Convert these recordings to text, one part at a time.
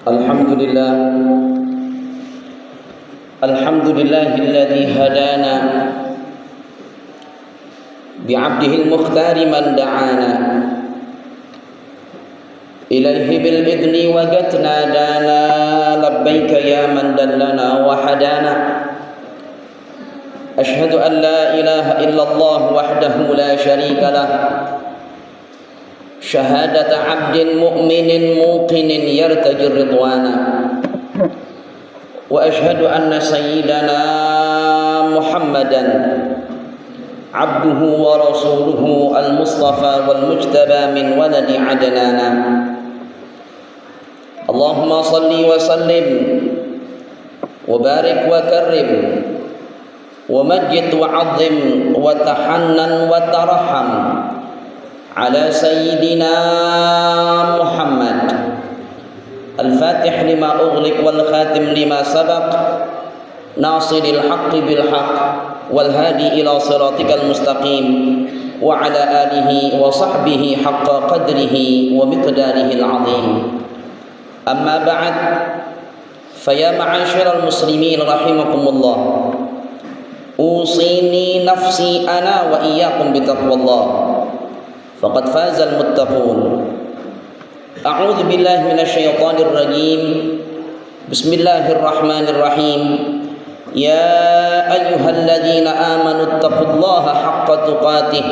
Alhamdulillah Alhamdulillahilladzi hadana bi'abdihil mukhtari man da'ana ilaihi bil idni wagatna dana labbaika ya man dallana wa hadana ashhadu an la ilaha illallah wahdahu la syarika lah syahadata abdin mu'minin muqinin yartajir ridwana wa ashhadu anna sayyidana Muhammadan abduhu wa rasuluhu al-mustafa wal mujtaba min waladi adnana Allahumma salli wa sallim wa barik wa karrim wa majid wa azim wa tahannan wa tarham ala sayyidina Muhammad al-fatih lima ughliq wal khatim lima sabaq nasiril haqqi bil haqq wal hadi ila siratikal mustaqim wa ala alihi wa sahbihi haqqa qadrihi wa miqdarihi al-azim amma ba'd faya ma'asyiral muslimin rahimakumullah usini nafsi ana wa iyyakum bitaqwallah faqad fazal muttaqun a'udzu billahi minasyaitonir rajim bismillahirrahmanirrahim ya ayyuhalladzina amanu taqullaha haqqa tuqatih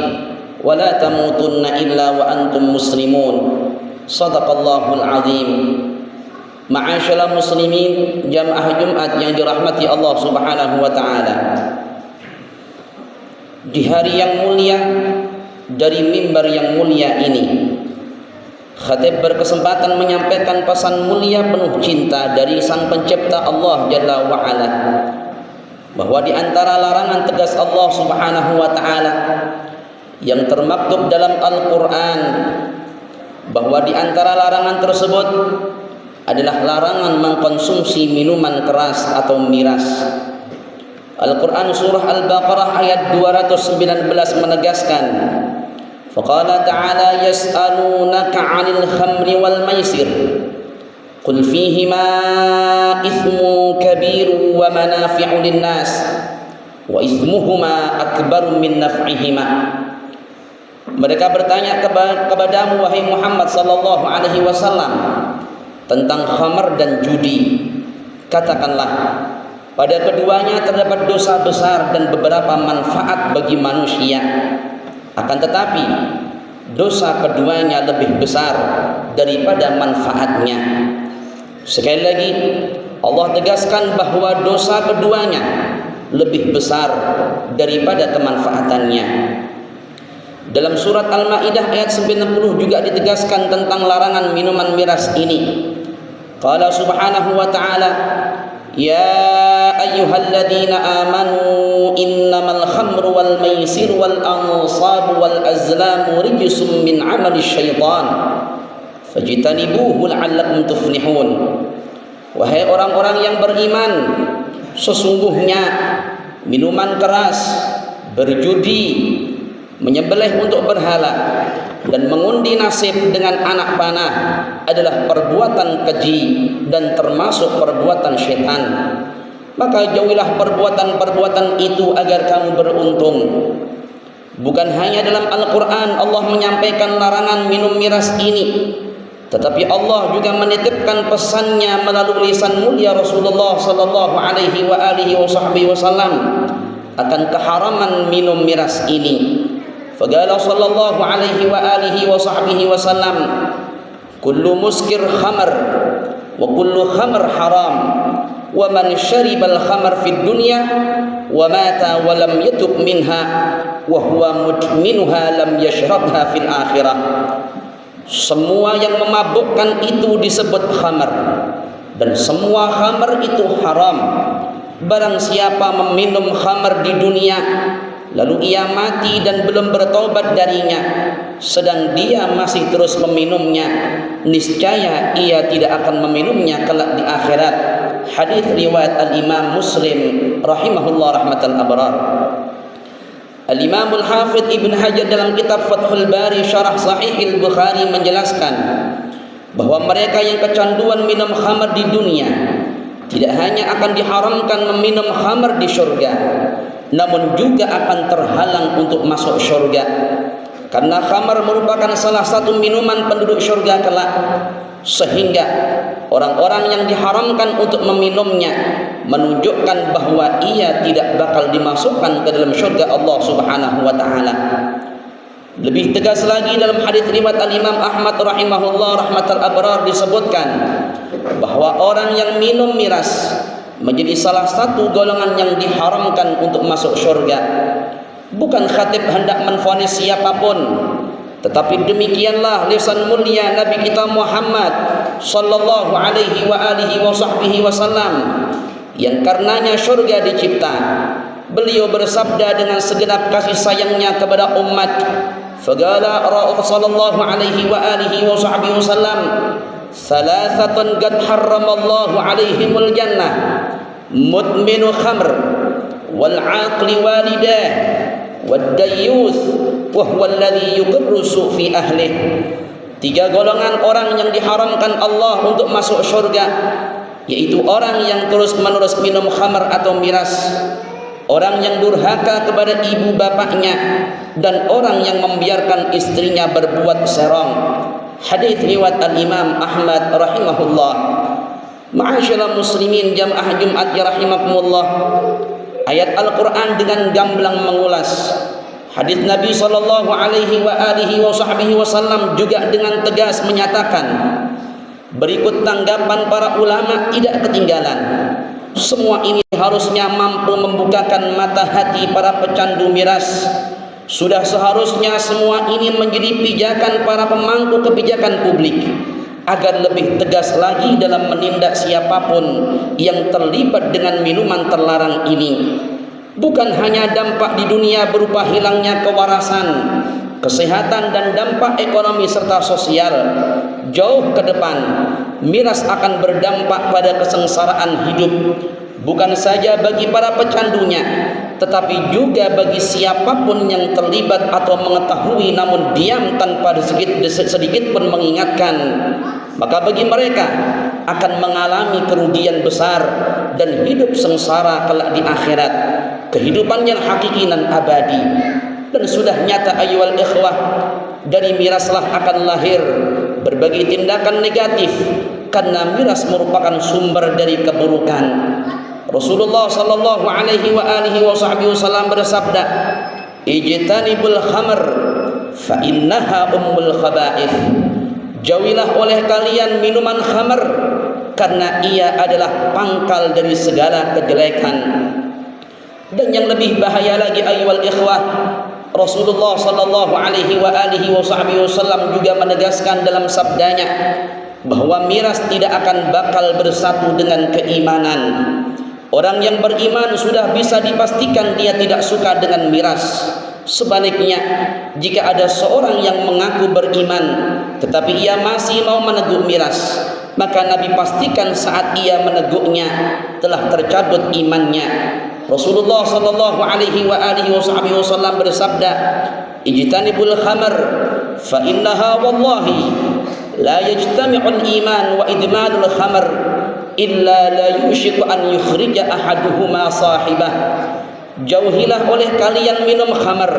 wa la tamutunna illa wa antum muslimun sadaqallahul azim. Ma'asyiral muslimin jamaah Jumat yang dirahmati Allah Subhanahu wa taala, di hari yang mulia dari mimbar yang mulia ini, khatib berkesempatan menyampaikan pesan mulia penuh cinta dari Sang Pencipta Allah Jalla wa'ala, bahwa di antara larangan tegas Allah Subhanahu wa ta'ala yang termaktub dalam Al-Quran, bahwa di antara larangan tersebut adalah larangan mengkonsumsi minuman keras atau miras. Al-Quran surah Al-Baqarah ayat 219 menegaskan, faqala ta'ala yas'alunaka 'anil khamri wal maisir qul fihima ithmun kabirun wa manafi'u linnas wa ithmuhuma akbaru min naf'ihima. Mereka bertanya kepadamu wahai Muhammad sallallahu alaihi wasallam tentang khamar dan judi. Katakanlah, pada keduanya terdapat dosa besar dan beberapa manfaat bagi manusia. Akan tetapi dosa keduanya lebih besar daripada manfaatnya. Sekali lagi Allah tegaskan bahwa dosa keduanya lebih besar daripada kemanfaatannya. Dalam surat Al-Maidah ayat 90 juga ditegaskan tentang larangan minuman miras ini. Qala subhanahu wa ta'ala ya ayyuhalladzina amanu innamal khamru wal maisir wal ansabu wal azlamu rijsum min 'amalis syaitan fajtanibuhu la'allakum tuflihun. Wahai orang-orang yang beriman, sesungguhnya minuman keras, berjudi, menyembelih untuk berhala, dan mengundi nasib dengan anak panah adalah perbuatan keji dan termasuk perbuatan syaitan. Maka jauhilah perbuatan-perbuatan itu agar kamu beruntung. Bukan hanya dalam Al-Quran Allah menyampaikan larangan minum miras ini, tetapi Allah juga menitipkan pesannya melalui lisan mulia Rasulullah sallallahu alaihi wasallam akan keharaman minum miras ini. Faqala sallallahu alaihi wasallam kullu muskir khamar wa kullu khamr haram wa man syaribal khamar fid dunya wa mata wa lam yatub minha wa huwa mudminuha lam yashrabha fil akhirah. Semua yang memabukkan itu disebut khamar, dan semua khamar itu haram. Barang siapa meminum khamar di dunia lalu ia mati dan belum bertobat darinya, sedang dia masih terus meminumnya, niscaya ia tidak akan meminumnya kelak di akhirat. Hadis riwayat Al-Imam Muslim rahimahullah rahmatan abrar. Al-Imam Al-Hafidh Ibn Hajar dalam kitab Fathul Bari Syarah Sahih Al-Bukhari menjelaskan bahwa mereka yang kecanduan minum khamar di dunia tidak hanya akan diharamkan meminum khamar di syurga, namun juga akan terhalang untuk masuk syurga. Karena khamar merupakan salah satu minuman penduduk syurga kelak, sehingga orang-orang yang diharamkan untuk meminumnya menunjukkan bahwa ia tidak bakal dimasukkan ke dalam syurga Allah Subhanahu wa taala. Lebih tegas lagi dalam hadis riwayat Al-Imam Ahmad rahimahullah rahmatal abrar disebutkan bahwa orang yang minum miras menjadi salah satu golongan yang diharamkan untuk masuk syurga. Bukan khatib hendak menvonis siapapun, tetapi demikianlah lisan mulia Nabi kita Muhammad sallallahu alaihi wa alihi wa sahbihi wasallam, yang karenanya syurga dicipta. Beliau bersabda dengan segenap kasih sayangnya kepada umat. Faqala sallallahu alaihi wa alihi wa sahbihi wasallam, "Thalathatun qad harramallahu alaihimul jannah, mudminu khamr, wal 'aqli walidah, wad dayyuth, wa huwa alladhi yuqirrusu fi ahlih." Tiga golongan orang yang diharamkan Allah untuk masuk syurga, yaitu orang yang terus-menerus minum khamar atau miras, orang yang durhaka kepada ibu bapaknya, dan orang yang membiarkan istrinya berbuat serong. Hadis riwayat Al-Imam Ahmad rahimahullah. Ma'asyiral muslimin jamaah Jumat ya rahimakumullah. Ayat Al-Quran dengan gamblang mengulas, hadis Nabi sallallahu alaihi wa alihi wa sahbihi wasallam juga dengan tegas menyatakan. Berikut tanggapan para ulama tidak ketinggalan. Semua ini harusnya mampu membukakan mata hati para pecandu miras. Sudah seharusnya semua ini menjadi pijakan para pemangku kebijakan publik agar lebih tegas lagi dalam menindak siapapun yang terlibat dengan minuman terlarang ini. Bukan hanya dampak di dunia berupa hilangnya kewarasan, kesehatan dan dampak ekonomi serta sosial. Jauh ke depan, miras akan berdampak pada kesengsaraan hidup, bukan saja bagi para pecandunya, tetapi juga bagi siapapun yang terlibat atau mengetahui namun diam tanpa sedikit pun mengingatkan. Maka bagi mereka akan mengalami kerugian besar dan hidup sengsara kelak di akhirat, kehidupan yang hakiki dan abadi. Dan sudah nyata ayyuhal ikhwah, dari miraslah akan lahir berbagai tindakan negatif, karena miras merupakan sumber dari keburukan. Rasulullah sallallahu alaihi wa alihi wasallam bersabda, "Ijtanibul khamr fa innaha ummul khaba'ith." Jauhilah oleh kalian minuman khamr, karena ia adalah pangkal dari segala kejelekan. Dan yang lebih bahaya lagi ayyuhal ikhwah, Rasulullah sallallahu alaihi wa alihi wasallam juga menegaskan dalam sabdanya bahwa miras tidak akan bakal bersatu dengan keimanan. Orang yang beriman sudah bisa dipastikan dia tidak suka dengan miras. Sebaliknya, jika ada seorang yang mengaku beriman tetapi ia masih mau meneguk miras, maka Nabi pastikan saat ia meneguknya telah tercabut imannya. Rasulullah sallallahu alaihi wa alihi wasallam bersabda, "Ijtanibul khamr fa innaha wallahi la yajtami'ul iman wa idmanul khamr illa la yushiku an yukhrija ahaduhuma sahibah." Jauhilah oleh kalian minum khamar,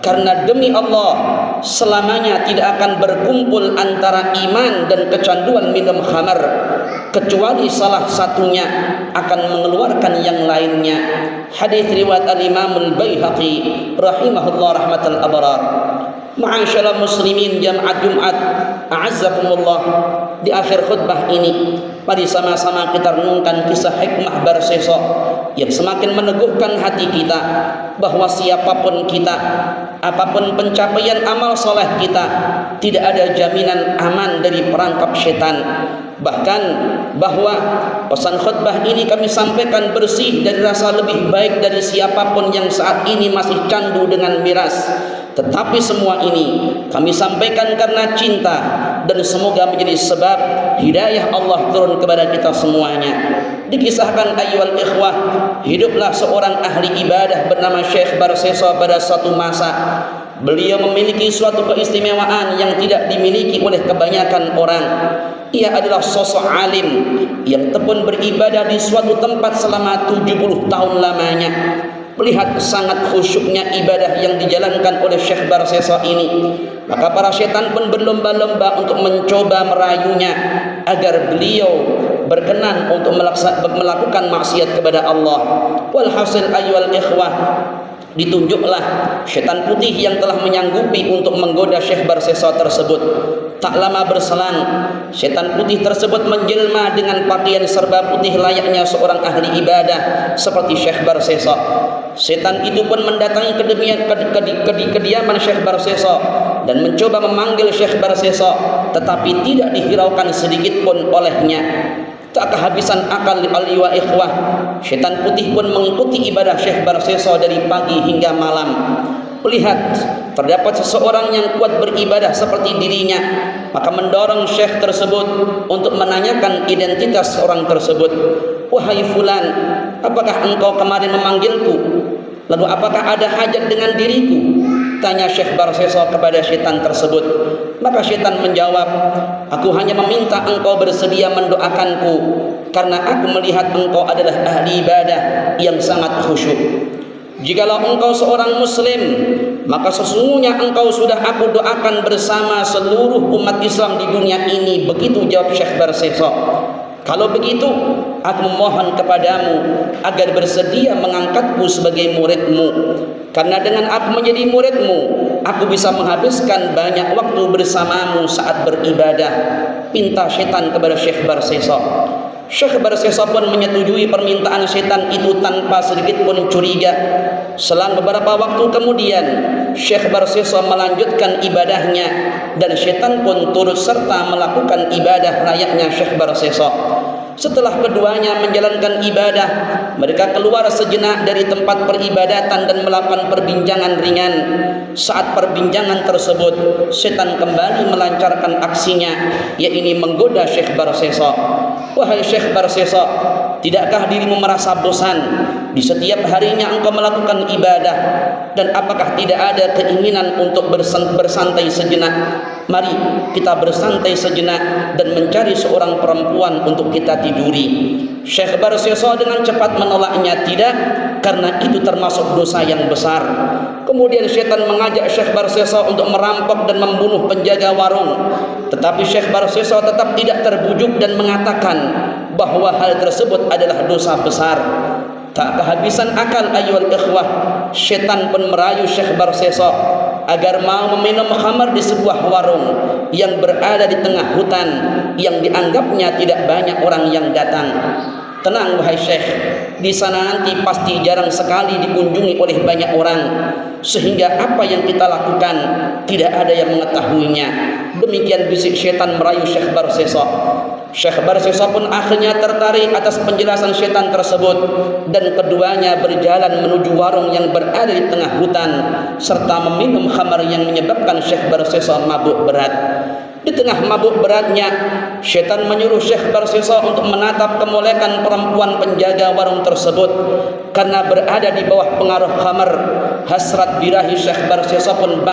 karena demi Allah selamanya tidak akan berkumpul antara iman dan kecanduan minum khamar, kecuali salah satunya akan mengeluarkan yang lainnya. Hadis riwayat Al-Imam Al-Baihaqi rahimahullah rahmatal abrar. Ma'asyiral muslimin jamaah Jumat a'azzakumullah, di akhir khutbah ini mari sama-sama kita renungkan kisah hikmah Barsesa yang semakin meneguhkan hati kita bahwa siapapun kita, apapun pencapaian amal soleh kita, tidak ada jaminan aman dari perangkap setan. Bahkan bahwa pesan khutbah ini kami sampaikan bersih dari rasa lebih baik dari siapapun yang saat ini masih candu dengan miras. Tetapi semua ini kami sampaikan karena cinta, dan semoga menjadi sebab hidayah Allah turun kepada kita semuanya. Dikisahkan ayyuhal ikhwah, hiduplah seorang ahli ibadah bernama Syekh Barsesa pada suatu masa. Beliau memiliki suatu keistimewaan yang tidak dimiliki oleh kebanyakan orang. Ia adalah sosok alim yang tekun beribadah di suatu tempat selama 70 tahun lamanya. Melihat sangat khusyuknya ibadah yang dijalankan oleh Syekh Barsesa ini, maka para setan pun berlomba-lomba untuk mencoba merayunya agar beliau berkenan untuk melakukan maksiat kepada Allah. Walhasil ayyuhal ikhwah, ditunjuklah setan putih yang telah menyanggupi untuk menggoda Syekh Barsesa tersebut. Tak lama berselang, setan putih tersebut menjelma dengan pakaian serba putih layaknya seorang ahli ibadah seperti Syekh Barsesa. Setan itu pun mendatangi kediaman Syekh Barsesa dan mencoba memanggil Syekh Barsesa, tetapi tidak dihiraukan sedikit pun olehnya. Tak kehabisan akal al-iwa ikhwah, setan putih pun mengikuti ibadah Syekh Barsesa dari pagi hingga malam. Melihat terdapat seseorang yang kuat beribadah seperti dirinya, maka mendorong Syekh tersebut untuk menanyakan identitas orang tersebut. Wahai fulan, apakah engkau kemarin memanggilku? Lalu apakah ada hajat dengan diriku? Tanya Syekh Barsesa kepada setan tersebut. Maka setan menjawab, aku hanya meminta engkau bersedia mendoakanku, karena aku melihat engkau adalah ahli ibadah yang sangat khusyuk. Jikalau engkau seorang muslim, maka sesungguhnya engkau sudah aku doakan bersama seluruh umat Islam di dunia ini. Begitu jawab Syekh Barsesa. Kalau begitu, aku memohon kepadamu agar bersedia mengangkatku sebagai muridmu, karena dengan aku menjadi muridmu, aku bisa menghabiskan banyak waktu bersamamu saat beribadah. Pinta setan kepada Syekh Barsesa. Syekh Barsesa pun menyetujui permintaan setan itu tanpa sedikit pun curiga. Selang beberapa waktu kemudian, Syekh Barsesa melanjutkan ibadahnya dan setan pun turut serta melakukan ibadah layaknya Syekh Barsesa. Setelah keduanya menjalankan ibadah, mereka keluar sejenak dari tempat peribadatan dan melakukan perbincangan ringan. Saat perbincangan tersebut, setan kembali melancarkan aksinya, yaitu menggoda Syekh Barsesa. Wahai Syekh Barsesa, tidakkah dirimu merasa bosan di setiap harinya engkau melakukan ibadah? Dan apakah tidak ada keinginan untuk bersantai sejenak? Mari kita bersantai sejenak dan mencari seorang perempuan untuk kita tiduri. Syekh Barsesa dengan cepat menolaknya, tidak, karena itu termasuk dosa yang besar. Kemudian setan mengajak Syekh Barsesa untuk merampok dan membunuh penjaga warung. Tetapi Syekh Barsesa tetap tidak terbujuk dan mengatakan bahwa hal tersebut adalah dosa besar. Tak kehabisan akal ayyuhal ikhwah, setan pun merayu Syekh Barsesa agar mau meminum khamar di sebuah warung yang berada di tengah hutan yang dianggapnya tidak banyak orang yang datang. Tenang wahai Syekh, di sana nanti pasti jarang sekali dikunjungi oleh banyak orang, sehingga apa yang kita lakukan tidak ada yang mengetahuinya. Demikian bisik setan merayu Syekh Barsesa. Syekh Barsesa pun akhirnya tertarik atas penjelasan setan tersebut, dan keduanya berjalan menuju warung yang berada di tengah hutan serta meminum khamar yang menyebabkan Syekh Barsesa mabuk berat. Di tengah mabuk beratnya, setan menyuruh Syekh Barsesa untuk menatap kemolekan perempuan penjaga warung tersebut. Karena berada di bawah pengaruh khamar, hasrat birahi Syekh Barsesa pun